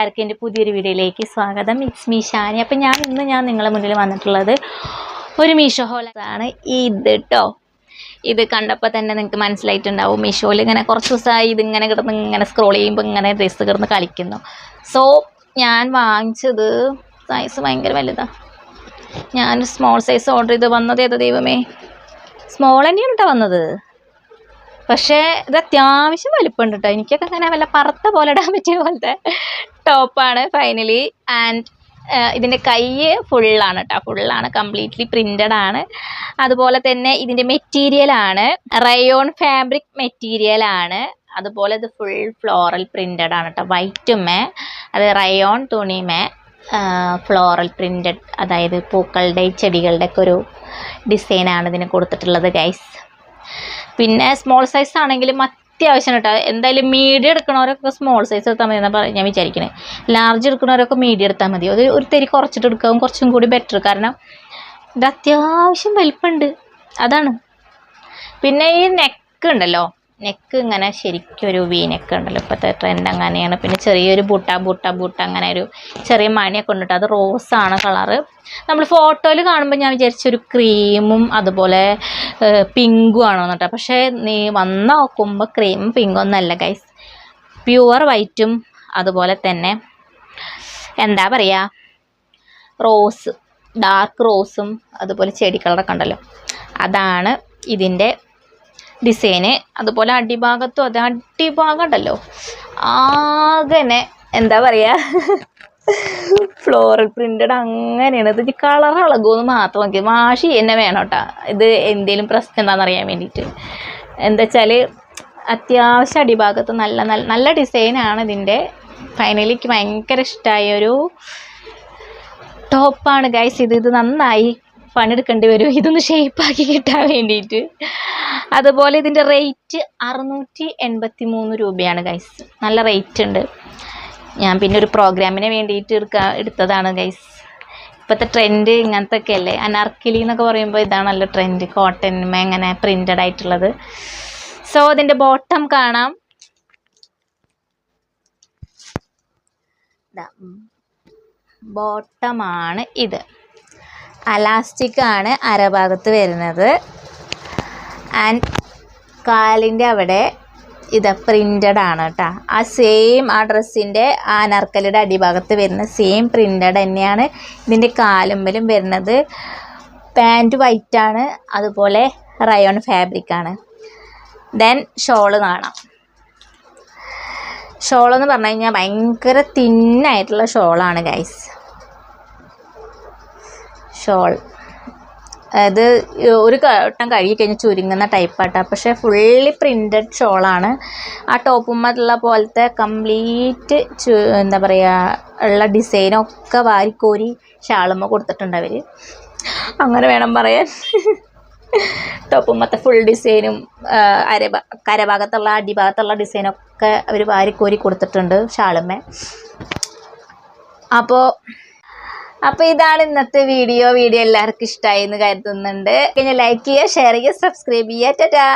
എല്ലാവർക്കും എൻ്റെ പുതിയൊരു വീഡിയോയിലേക്ക് സ്വാഗതം. It's me Shani. അപ്പം ഞാൻ നിങ്ങളുടെ മുന്നിൽ വന്നിട്ടുള്ളത് ഒരു മീഷോ ഹോളാണ്. ഇത് കേട്ടോ, ഇത് കണ്ടപ്പോൾ തന്നെ നിങ്ങൾക്ക് മനസ്സിലായിട്ടുണ്ടാവും. മീഷോയിൽ ഇങ്ങനെ കുറച്ച് ദിവസമായി ഇതിങ്ങനെ കിടന്ന് ഇങ്ങനെ സ്ക്രോൾ ചെയ്യുമ്പോൾ ഇങ്ങനെ ഡ്രസ്സ് കിടന്ന് കളിക്കുന്നു. സോ ഞാൻ വാങ്ങിച്ചത് സൈസ് ഭയങ്കര വലുതാണ്. ഞാൻ സ്മോൾ സൈസ് ഓർഡർ ചെയ്ത് വന്നത് ഏതാ ദൈവമേ, സ്മോൾ തന്നെയാണ് കേട്ടോ വന്നത്. പക്ഷേ ഇത് അത്യാവശ്യം വലിപ്പമുണ്ട് കേട്ടോ. എനിക്കൊക്കെ അങ്ങനെ വല്ല പറത്ത പോലെ ഇടാൻ പറ്റിയ പോലത്തെ ടോപ്പാണ് ഫൈനലി. ആൻഡ് ഇതിൻ്റെ കൈ ഫുള്ളാണ് കേട്ടോ, ഫുള്ളാണ്, കംപ്ലീറ്റ്ലി പ്രിൻ്റഡ് ആണ്. അതുപോലെ തന്നെ ഇതിൻ്റെ മെറ്റീരിയലാണ് റയോൺ ഫാബ്രിക് മെറ്റീരിയലാണ്. അതുപോലെ ഇത് ഫുൾ ഫ്ലോറൽ പ്രിൻ്റഡ് ആണ് കേട്ടോ. വൈറ്റുമേ അത് റയോൺ തുണിമേ ഫ്ലോറൽ പ്രിൻ്റഡ്, അതായത് പൂക്കളുടെ ചെടികളുടെ ഒക്കെ ഒരു ഡിസൈനാണ് ഇതിന് കൊടുത്തിട്ടുള്ളത് ഗൈസ്. പിന്നെ സ്മോൾ സൈസ് ആണെങ്കിലും അത്യാവശ്യം കേട്ടോ. എന്തായാലും മീഡിയം എടുക്കണവരൊക്കെ സ്മോൾ സൈസ് എടുത്താൽ മതി എന്നാണ് ഞാൻ വിചാരിക്കുന്നത്. ലാർജ് എടുക്കണവരൊക്കെ മീഡിയം എടുത്താൽ മതി. അത് ഒരു തരി കുറച്ചിട്ട് എടുക്കാവും കുറച്ചും കൂടി ബെറ്റർ. കാരണം ഇത് അത്യാവശ്യം വലിപ്പമുണ്ട്, അതാണ്. പിന്നെ ഈ നെക്ക് ഉണ്ടല്ലോ, നെക്ക് ഇങ്ങനെ ശരിക്കും ഒരു വി നെക്ക് ഉണ്ടല്ലോ, ഇപ്പോഴത്തെ ട്രെൻഡ് അങ്ങനെയാണ്. പിന്നെ ചെറിയൊരു ബൂട്ട അങ്ങനെ ഒരു ചെറിയ മണിയൊക്കെ ഉണ്ട് കേട്ടോ. അത് റോസാണ് കളറ്. നമ്മൾ ഫോട്ടോയിൽ കാണുമ്പോൾ ഞാൻ വിചാരിച്ചൊരു ക്രീമും അതുപോലെ പിങ്കും ആണോ കേട്ടോ. പക്ഷേ നീ വന്ന് നോക്കുമ്പോൾ ക്രീമും പിങ്കും ഒന്നല്ല ഗൈസ്, പ്യുവർ വൈറ്റും അതുപോലെ തന്നെ എന്താ പറയുക റോസ്, ഡാർക്ക് റോസും അതുപോലെ ചെടി കളറൊക്കെ ഉണ്ടല്ലോ, അതാണ് ഇതിൻ്റെ ഡിസൈന്. അതുപോലെ അടിഭാഗത്തും അത് അടിഭാഗം ഉണ്ടല്ലോ ആകെ എന്താ പറയുക ഫ്ലോറൽ പ്രിൻ്റഡ് അങ്ങനെയാണ്. ഇത് കളർ ഇളകുമെന്ന് മാത്രം നോക്കി വാഷ് തന്നെ വേണം കേട്ടോ. ഇത് എന്തെങ്കിലും പ്രശ്നം എന്താണെന്ന് അറിയാൻ വേണ്ടിയിട്ട്. എന്താ വെച്ചാൽ അത്യാവശ്യം അടിഭാഗത്ത് നല്ല ഡിസൈനാണ് ഇതിൻ്റെ. ഫൈനലി എനിക്ക് ഭയങ്കര ഇഷ്ടമായൊരു ടോപ്പാണ് ഗൈസ്. ഇത് നന്നായി പണിയെടുക്കേണ്ടി വരും ഇതൊന്ന് ഷേപ്പാക്കി കിട്ടാൻ വേണ്ടിയിട്ട്. അതുപോലെ ഇതിൻ്റെ റേറ്റ് 683 രൂപയാണ് ഗൈസ്. നല്ല റേറ്റ് ഉണ്ട്. ഞാൻ പിന്നെ ഒരു പ്രോഗ്രാമിന് വേണ്ടിയിട്ട് എടുത്തതാണ് ഗൈസ്. ഇപ്പോഴത്തെ ട്രെൻഡ് ഇങ്ങനത്തെ ഒക്കെ അല്ലേ, അനാർക്കലി എന്നൊക്കെ പറയുമ്പോൾ ഇതാണല്ലോ ട്രെൻഡ്, കോട്ടൺമേ ഇങ്ങനെ പ്രിൻ്റഡ് ആയിട്ടുള്ളത്. സോ ഇതിൻ്റെ ബോട്ടം കാണാം. ബോട്ടമാണ് ഇത്. അലാസ്റ്റിക് ആണ് അരഭാഗത്ത് വരുന്നത്. ആൻഡ് കാലിൻ്റെ അവിടെ ഇത് പ്രിൻ്റഡ് ആണ് കേട്ടോ. ആ സെയിം ആ ഡ്രസ്സിൻ്റെ ആ അനാർക്കലിയുടെ അടിഭാഗത്ത് വരുന്ന സെയിം പ്രിൻ്റഡ് തന്നെയാണ് ഇതിൻ്റെ കാലുമ്പലും വരുന്നത്. പാൻറ്റ് വൈറ്റാണ്, അതുപോലെ റയോൺ ഫാബ്രിക്കാണ്. ദെൻ ഷോള് കാണാം. ഷോളെന്ന് പറഞ്ഞു കഴിഞ്ഞാൽ ഭയങ്കര തിന്നായിട്ടുള്ള ഷോളാണ് ഗൈസ്. ഷോൾ അത് ഒരു വട്ടം കഴുകി കഴിഞ്ഞ് ചുരുങ്ങുന്ന ടൈപ്പാട്ടോ. പക്ഷേ ഫുള്ളി പ്രിൻ്റഡ് ഷോളാണ്. ആ ടോപ്പുമ്മ പോലത്തെ കംപ്ലീറ്റ് എന്താ പറയുക ഉള്ള ഡിസൈനൊക്കെ വാരിക്കോരി ഷാളുമ്മ കൊടുത്തിട്ടുണ്ട് അവർ, അങ്ങനെ വേണം പറയാൻ. ടോപ്പുമ്മത്തെ ഫുൾ ഡിസൈനും കരഭാഗത്തുള്ള അടിഭാഗത്തുള്ള ഡിസൈനൊക്കെ അവർ വാരിക്കോരി കൊടുത്തിട്ടുണ്ട് ഷാളുമ്മ. അപ്പോൾ ഇതാണ് ഇന്നത്തെ വീഡിയോ എല്ലാവർക്കും ഇഷ്ടമായി എന്ന് കരുതുന്നുണ്ട്. പിന്നെ ലൈക്ക് ചെയ്യുക, ഷെയർ ചെയ്യുക, സബ്സ്ക്രൈബ് ചെയ്യുക. ടാറ്റാ.